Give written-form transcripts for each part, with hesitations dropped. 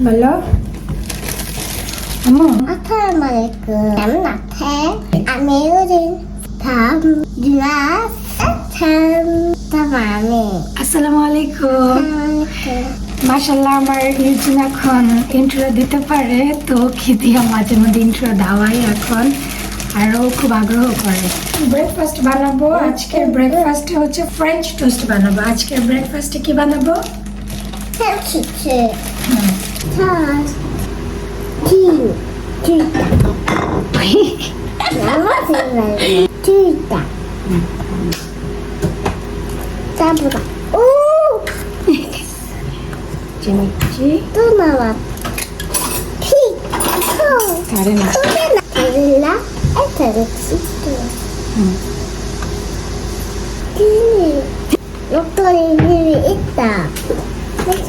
বলো আম্মু। আসসালামু আলাইকুম। কেমন আছেন? আমি উদিন থাম গ্লাস থাম তামামে। আসসালামু আলাইকুম। মাশাআল্লাহ আমার ইউজিন এখন ইন্ট্রো দিতে পারে, তো খিদিয়া মাঝে মধ্যে ইন্ট্রো দেওয়াই এখন, আর ও খুব আগ্রহ করে। ব্রেকফাস্ট বানাবো আজকের। ব্রেকফাস্টে হচ্ছে ফ্রেঞ্চ টোস্ট বানাবো। আজকের ব্রেকফাস্টে কি বানাবো? কিছু toast tuta nama sebenarnya tuta tabura চিমিচি itu nama pico karena karena terus itu ini dokter ini itu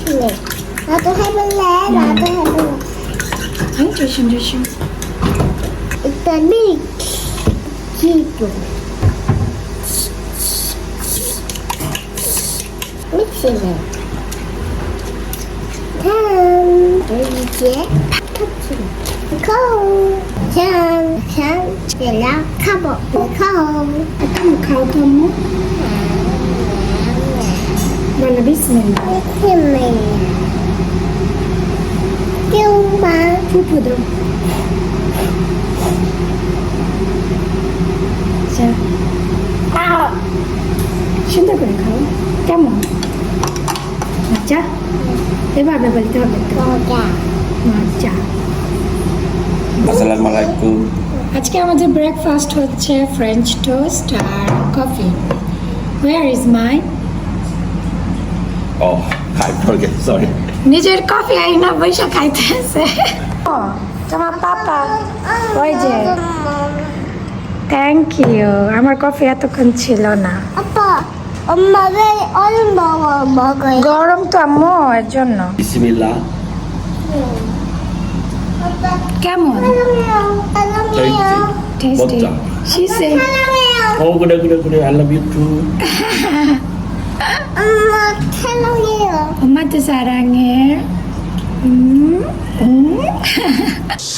ini 나도 해볼래. 나도 해볼래. 조심. 일단 밀크 기분 믹싱해. 다음 이제 카푸치노 카오 짠 젤라 카보 카오 খাও তো আম্মু। বলো বিসমিল্লাহ। কেউমা ফুফু দাও। সুন্দর করে খাও। কেমন মজা? এভাবে বলতে হবে তো। মজা। আসসালামু আলাইকুম। আজকে আমাদের ব্রেকফাস্ট হচ্ছে ফ্রেঞ্চ টোস্ট আর coffee. Where is my? Oh, I forget. Sorry. নিজের কফি আইনা বৈশা খাইতেছে। তোমার পাপা ওই যে। Thank you. আমার কফি এতক্ষণ ছিল না। 아빠 엄마가 얼음 먹어요. গরম তো আম্মু, এর জন্য। বিসমিল্লাহ। কেমন? 사랑해요. টেস্টি। মজা। শি সে 사랑해요. Oh, good. I love you too. 엄마 사랑해요. 엄마도 사랑해.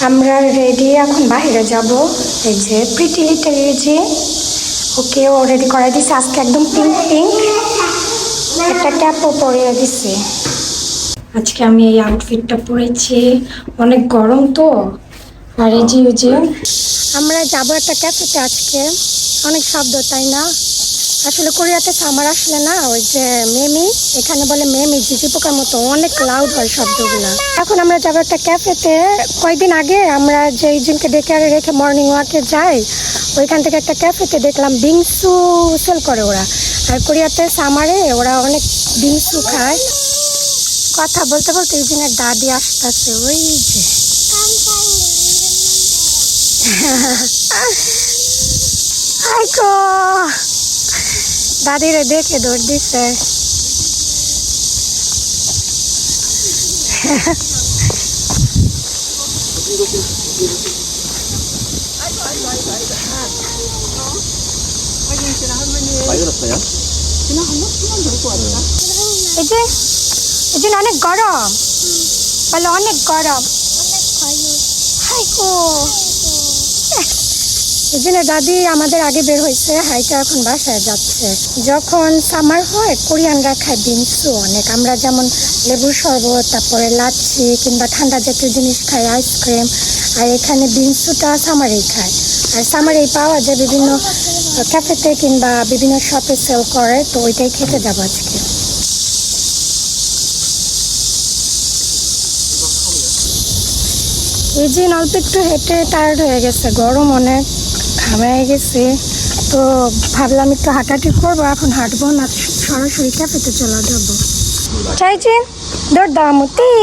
আমরা রেডি, এখন বাইরে যাব। এই যে প্রিটি লিটল ইউজি, ওকে ও রেডি করে দিছে আজকে একদম পিঙ্ক। একটা ক্যাপও পরিয়ে দিছে। আজকে আমি এই আউটফিটটা পরেছি, অনেক গরম তো। আর এই যে ইউজি, আমরা যাবো একটা ক্যাফেতে আজকে। অনেক শব্দ, তাই না? আসলে কোরিয়াতে সামার আসলে না, ওই যে মেমি, এখানে বলে মেমি, ঝিঝি পোকার মতো অনেক লাউড হয় শব্দগুলা। এখন আমরা যাবো একটা ক্যাফেতে। কয়েকদিন আগে আমরা যে ইউজিনকে ডেকে আরে রেখে মর্নিং ওয়াকে যাই, ওইখান থেকে একটা ক্যাফেতে দেখলাম বিংসু সেল করে ওরা। আর কোরিয়াতে সামারে ওরা অনেক বিংসু খায়। কথা বলতে বলতে ইউজিনের দাদি আসতেছে, ওই যে। আইকো দাদিরে দেখে দৌড় দিচ্ছে। বাইরে এই যে অনেক গরম, বলে অনেক গরম। হাইকো এই জন্য দাদি আমাদের আগে বের হয়েছে, হাইটা এখন বাসায় যাচ্ছে। যখন সামার হয় কোরিয়ানরা খায় বিনসু অনেক। আমরা যেমন লেবুর শরবত, তারপরে লাচ্ছি কিংবা ঠান্ডা জাতীয় জিনিস খাই, আইসক্রিম। আর এখানে বিনসুটা সামারেই খায়। আর সামারেই পাওয়া যায় বিভিন্ন ক্যাফেতে কিংবা বিভিন্ন শপে সেল করে, তো ওইটাই খেতে যাবো আজকে। এই যে অল্প একটু হেঁটে টায়ার্ড হয়ে গেছে, গরম অনেক, ঘামায় গেছে, তো ভাবলাম একটু হাঁটাহাঁটি করবো। এখন হাঁটবো না, সরাসরি ক্যাফেতে চলে যাবো। চাইছি দৌড় দামু তি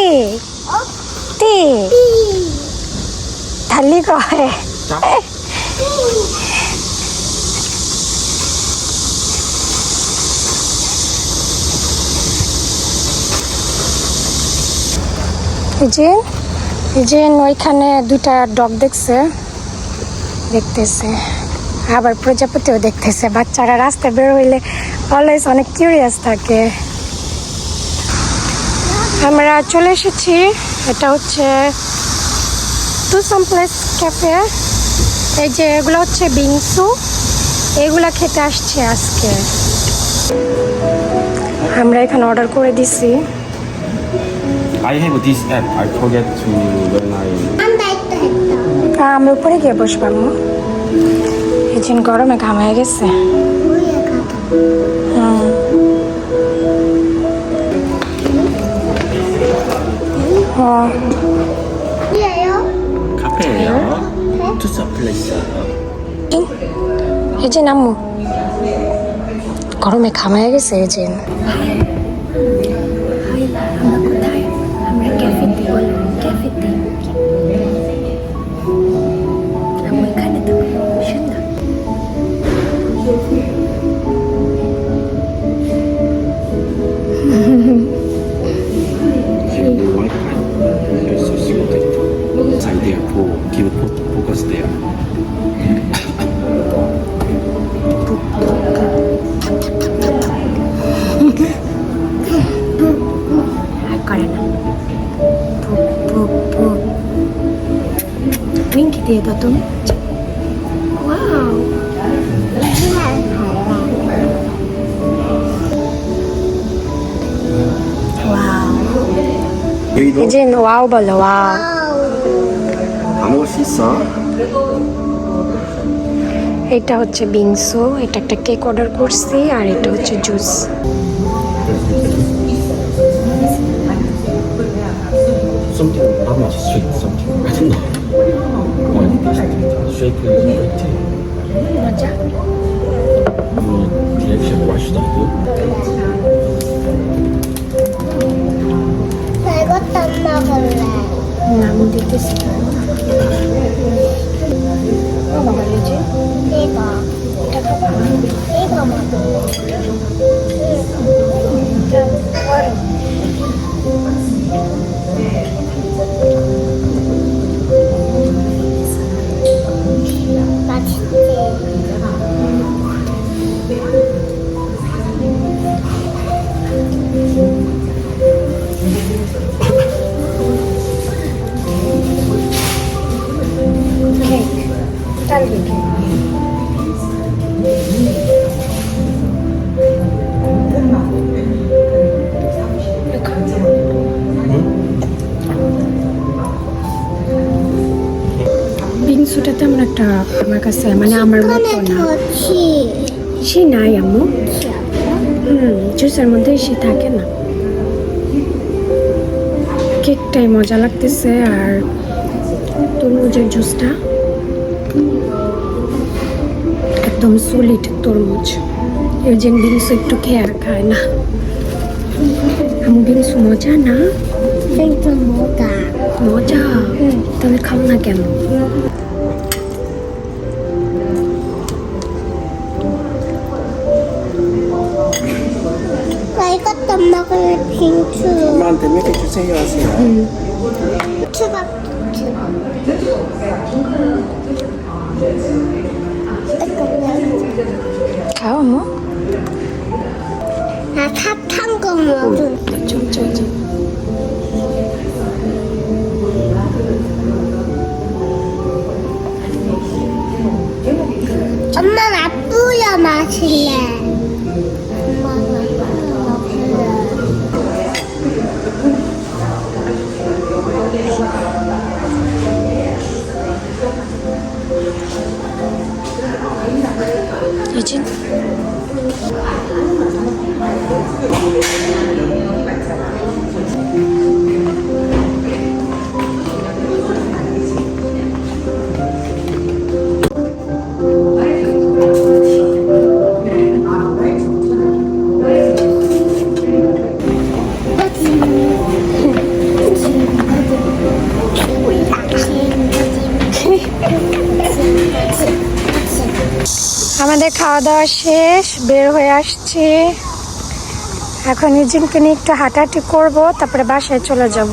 তি ঢালি কয়। এই যে ওইখানে দুইটা ডগ দেখতেছে, আবার প্রজাপতিও দেখতেছে। বাচ্চারা রাস্তায় বের হইলে অলওয়েজ অনেক কিউরিয়াস থাকে। আমরা চলে এসেছি। এটা হচ্ছে টুসাম প্লেস ক্যাফে। এই যে এগুলো হচ্ছে বিংসু, এগুলা খেতে আসছে আজকে। আমরা এখানে অর্ডার করে দিছি। I have this app. I forget to when I. আমি উপরে গিয়ে বসবাম। এই যে গরমে ঘামায় গেছে। 예요? 카페예요. 투자 플레이스. এই যে নামু গরমে ঘামায় গেছে। এই যে Give Wi-Fi. There's a single data. Inside there for give focus there. করে না। উইঙ্কি দিয়ে দাও তুমি। ওয়াও, 여기도 এই যে ওয়াও বলো, ওয়াও। 다 먹을 수 있어. এটা হচ্ছে বিংসু, এটা একটা কেক অর্ডার করছি, আর এটা হচ্ছে juice. Something not much sweet. Something I don't know. One shake it. মজা। Direction wash the food. 나 이것도 안 먹을래. নাম দিতেছি। 먹을래지? 이거. 이거 먹어. 맛있지? 케이크, 딸기 케이크. বিংসুটা তেমন একটা আমার কাছে মানে আমার মতো 이거는 না। 더치. সে নাই আম্মু। জুসের মধ্যে সে থাকে না। কেকটাই মজা লাগতেছে, আর তরমুজের জুসটা একদম সলিড তরমুজ। এই যে বিংসু একটু খেয়ে আর খায় না। আম্মু বিংসু মজা না? 이거 뭐다? মজা। তাহলে খাও না কেন? 나 이것도 안 먹을래. 빙수. 엄마한테 몇 개 주세요 하세요. 추가 빙수. খাও আম্মু। 나 사탕 거 먹을. 좀. 엄마 나 뿌려 마실래. 엄마가 뿌려 마실래. 예진. আমাদের খাওয়া দাওয়া শেষ, বের হয়ে আসছি। এখন ইজিনকে নিয়ে একটু হাঁটাহাঁটি করবো, তারপরে বাসায় চলে যাব।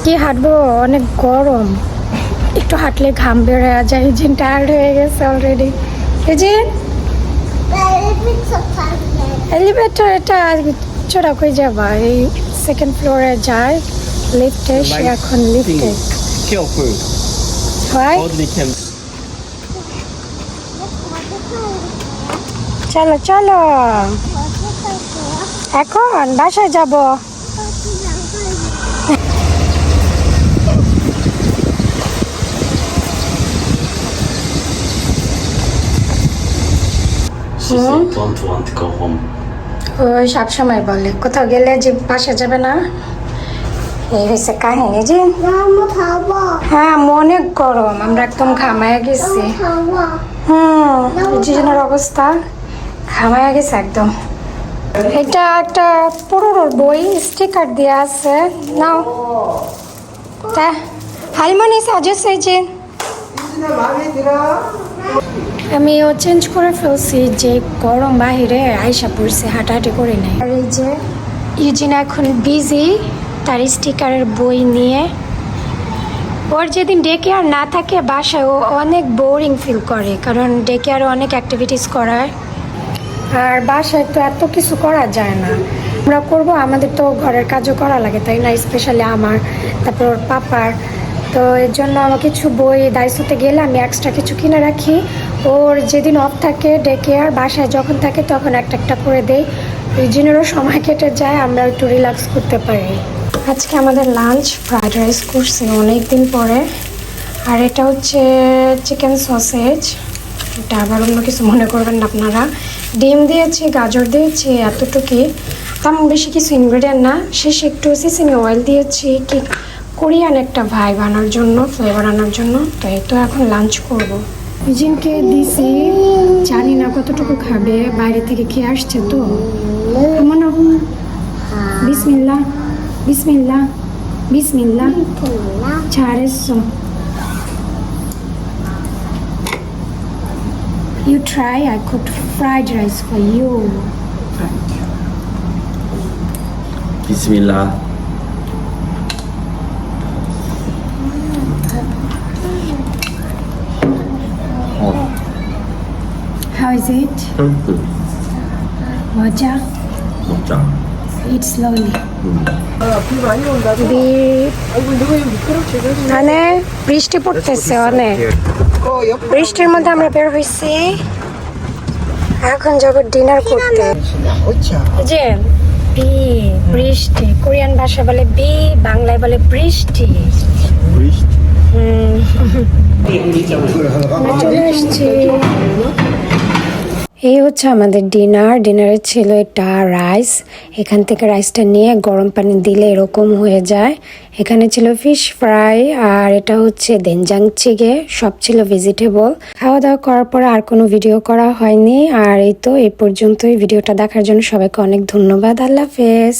কি হাঁটবো, অনেক গরম, একটু হাঁটলে ঘাম বের হয়ে যায়। ইজিন টায়ার্ড হয়ে গেছে অলরেডি। ইজিন 나 엘비스 탈래. এলিভেটর এটা চড়া কই যাবা? এই সেকেন্ড ফ্লোরে যায় লিফটে, সে এখন লিফটে। Careful. হয় How do we can? চলো চলো, এখন বাসায় যাব। She said don't want to go home. ওই সবসময় বলে কোথাও গেলে যে বাসা যাবে না, এই হয়েছে কাহিনী যে। 나무 봐봐. হ্যাঁ অনেক গরম, আমরা একদম ঘামায় গেছি। 봐봐. জিজনের অবস্থা ঘামায় গেছে একদম। এটা একটা পুরোনো বই, স্টিকার দেওয়া আছে, নাও। তা হালমানি সাজেছে যে আমিও চেঞ্জ করে ফেলছি, যে গরম বাহিরে আইসা পড়ছে, হাঁটাহাঁটি করে নেই। আর এই যে ইউজিন এখন বিজি তার স্টিকারের বই নিয়ে। ওর যেদিন ডে কেয়ার না থাকে বাসায় ও অনেক বোরিং ফিল করে, কারণ ডে কেয়ারে অনেক অ্যাক্টিভিটিস করায়, আর বাসায় তো এত কিছু করা যায় না। আমরা করব, আমাদের তো ঘরের কাজও করা লাগে তাই না, স্পেশালি আমার, তারপর ওর পাপার। তো এর জন্য আমার কিছু বই দায়িত্বতে গেলে আমি এক্সট্রা কিছু কিনে রাখি। ওর যেদিন অফ থাকে ডে কেয়ার, বাসায় যখন থাকে তখন একটা একটা করে দেই, ওই জন্যও সময় কেটে যায়, আমরা একটু রিল্যাক্স করতে পারি। আজকে আমাদের লাঞ্চ ফ্রাইড রাইস করছি অনেক দিন পরে, আর এটা হচ্ছে চিকেন সসেজ। এটা আবার অন্য কিছু মনে করবেন না আপনারা। ডিম দিয়েছি, গাজর দিয়েছি, এতটুকুই, তেমন বেশি কিছু ইনগ্রেডিয়েন্ট না। শেষে একটু সিসিমি অয়েল দিয়েছি, কি কোরিয়ান একটা ভাইব আনার জন্য, ফ্লেভার আনার জন্য। তো এই তো এখন লাঞ্চ করব। ইজিনকে দিছি, জানি না কতটুকু খাবে, বাইরে থেকে খেয়ে আসছে তো। মনে বিসমিল্লাহ বিসমিল্লাহ বিসমিল্লাহ। ছাড়েছো, you try, I cooked fried rice for you. Bismillah. How is it? মজা? 먹자. Eat slowly. মানে বৃষ্টি পড়তেছে অনেক, বৃষ্টির মধ্যে আমরা বের হয়েছি, এখন যাব ডিনার করতে। এই যে বি, বৃষ্টি, কোরিয়ান ভাষা বলে বি, বাংলায় বলে বৃষ্টি। আমরা চলে আসছি। এই হচ্ছে আমাদের ডিনারে ছিল এটা রাইস। এখান থেকে রাইসটা নিয়ে গরম পানি দিলে এরকম হয়ে যায়। এখানে ছিল ফিশ ফ্রাই, আর এটা হচ্ছে দেনজাং চিগে, সব ছিল ভেজিটেবল। খাওয়া দাওয়া করার পরে আর কোনো ভিডিও করা হয়নি। আর এই তো এই পর্যন্তই, ভিডিওটা দেখার জন্য সবাইকে অনেক ধন্যবাদ। আল্লাহ হাফেজ।